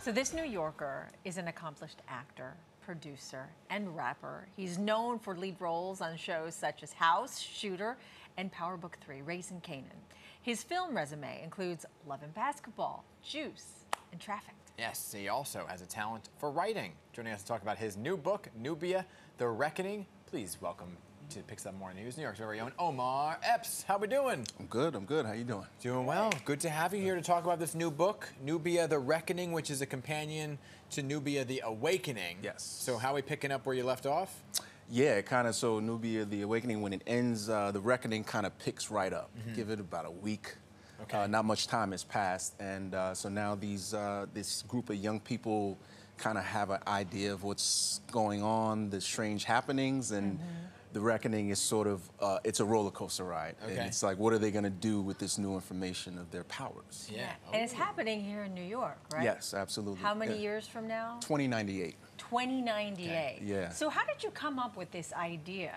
So this New Yorker is an accomplished actor, producer, and rapper. He's known for lead roles on shows such as House, Shooter, and Power Book 3, Raising Kanan. His film resume includes Love and Basketball, Juice, and Trafficked. Yes, he also has a talent for writing. Joining us to talk about his new book, Nubia The Reckoning, please welcome to Picks Up Morning News, New York's very own Omar Epps. How we doing? I'm good. How you doing? Doing well. Good to have you here to talk about this new book, Nubia The Reckoning, which is a companion to Nubia The Awakening. Yes. So how are we picking up where you left off? Yeah, kind of. So Nubia The Awakening, when it ends, The Reckoning kind of picks right up. Give it about a week. Okay. Not much time has passed, and so now this group of young people kind of have an idea of what's going on, the strange happenings, and The Reckoning is sort of, it's a roller coaster ride. Okay. And it's like, what are they going to do with this new information of their powers? Yeah. And it's happening here in New York, right? Yes, absolutely. How many years from now? 2098. 2098. Okay. Yeah. So how did you come up with this idea?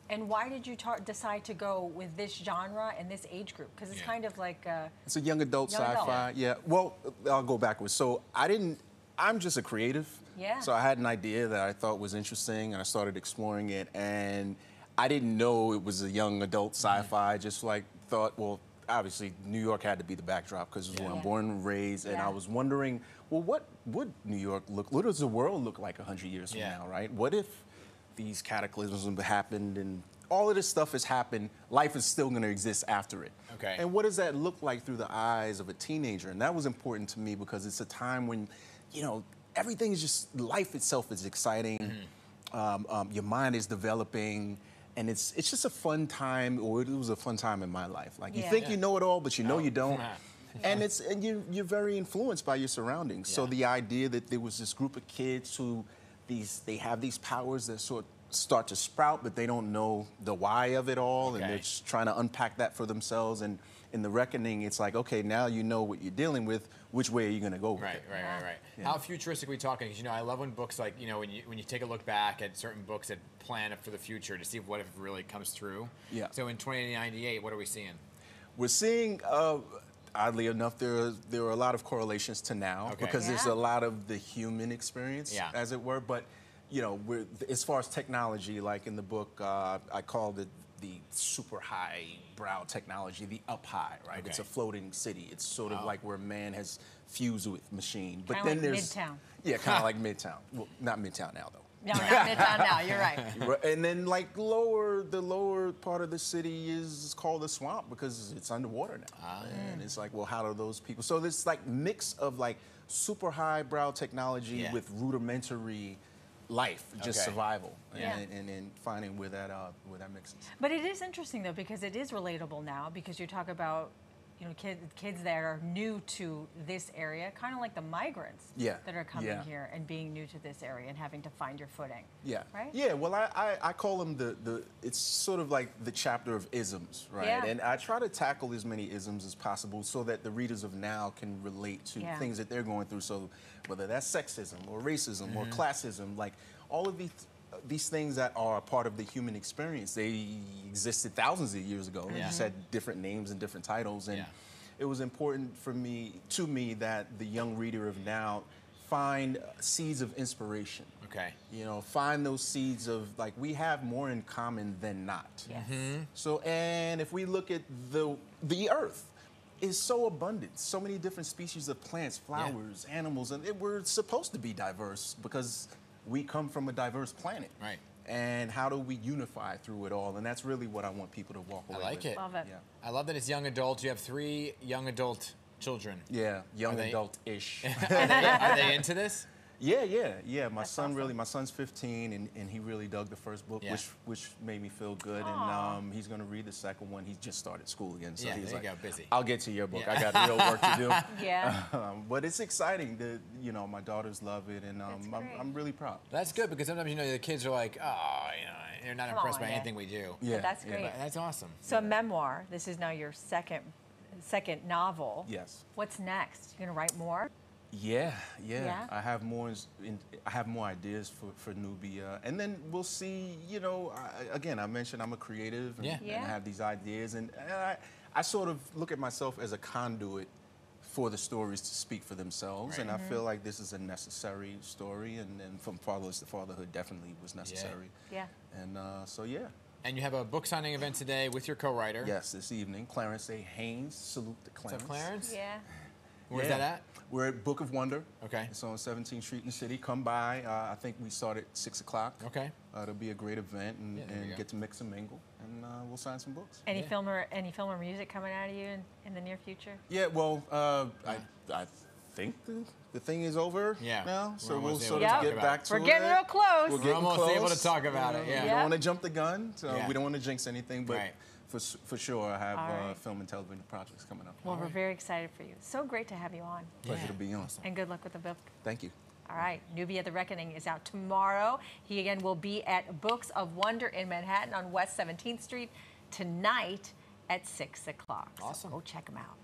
And why did you decide to go with this genre and this age group? Because it's kind of like it's a young adult sci-fi. Yeah. Well, I'll go backwards. So I'm just a creative. Yeah. So I had an idea that I thought was interesting, and I started exploring it. And I didn't know it was a young adult sci-fi. I just thought, well, obviously New York had to be the backdrop because it was where I'm born and raised. And I was wondering, well, what would New York what does the world look like 100 years from now, right? What if these cataclysms have happened and all of this stuff has happened, life is still going to exist after it. Okay. And what does that look like through the eyes of a teenager? And that was important to me because it's a time when, you know, everything is just, life itself is exciting. Your mind is developing. And it's just a fun time, or it was a fun time in my life. Like you think you know it all, but you know you don't. And you're very influenced by your surroundings. So the idea that there was this group of kids who they have these powers that sort of start to sprout, but they don't know the why of it all, and they're just trying to unpack that for themselves. And in The Reckoning, it's like, okay, now you know what you're dealing with. Which way are you going to go with it? Right. Yeah. How futuristic are we talking? Because, you know, I love when books like, you know, when you take a look back at certain books that plan for the future to see what if it really comes through. Yeah. So in 2098, what are we seeing? We're seeing, oddly enough, there are a lot of correlations to now because there's a lot of the human experience, as it were. But, you know, as far as technology, like in the book, I called it the super high brow technology, the up high, right? It's a floating city. It's sort of like where man has fused with machine. But then there's Midtown. Yeah, kind of like Midtown. Well, not Midtown now though. No, not Midtown now. You're right. And then like the lower part of the city is called the swamp because it's underwater now. And it's like, well, how do those people? So this like mix of like super high brow technology with rudimentary life, just survival, and then finding where that mixes. But it is interesting though because it is relatable now because you talk about, you know, kids that are new to this area, kind of like the migrants that are coming here and being new to this area and having to find your footing. Yeah. Right. Yeah. Well, I call them it's sort of like the chapter of isms, right? Yeah. And I try to tackle as many isms as possible so that the readers of now can relate to things that they're going through. So whether that's sexism or racism or classism, like all of these things that are a part of the human experience, they existed thousands of years ago. They just had different names and different titles. And it was important to me that the young reader of now find seeds of inspiration. Okay. You know, find those seeds of like, we have more in common than not. Yes. So, and if we look at the earth, is so abundant, so many different species of plants, flowers, animals, and we're supposed to be diverse because we come from a diverse planet. Right. And how do we unify through it all? And that's really what I want people to walk away with. I like it. Love it. Yeah. I love that it's young adult. You have 3 young adult children. Yeah, young adult-ish. Are they into this? Yeah. My son's 15, and he really dug the first book, which made me feel good. And he's going to read the second one. He just started school again, so he's like, busy. I'll get to your book. I got real work to do. Yeah. But it's exciting that, you know, my daughters love it, and I'm really proud. That's good because sometimes, you know, the kids are like, oh, you know, they're not impressed by anything we do. Yeah. But that's great. That's awesome. So a memoir. This is now your second novel. Yes. What's next? You gonna write more? Yeah. I have more ideas for Nubia, and then we'll see. You know, I mentioned I'm a creative, and I have these ideas, and I sort of look at myself as a conduit for the stories to speak for themselves. Right. And I feel like this is a necessary story, and from fatherless to fatherhood definitely was necessary. Yeah. And so, yeah. And you have a book signing event today with your co-writer. Yes, this evening. Clarence A. Haynes. Salute to Clarence. What's up, Clarence? Yeah. Where's that at? We're at Book of Wonder. Okay. It's on 17th Street in the city. Come by. I think we start at 6 o'clock. Okay. It'll be a great event, and, Yeah, there we go. get to mix and mingle, and we'll sign some books. Any film or music coming out of you in the near future? Yeah, well, I think the thing is over now, so we'll almost sort able to of talk get about back to it. We're getting real close. We're almost getting able to close. talk about it, yeah. We don't want to jump the gun, so Yeah. we don't want to jinx anything, but Right. for sure, I have All right. film and television projects coming up. Well, we're very excited for you. So great to have you on. Pleasure Yeah. to be on. And good luck with the book. Thank you. All right, Nubia The Reckoning is out tomorrow. He again will be at Books of Wonder in Manhattan on West 17th Street tonight at 6 o'clock. Awesome. So go check him out.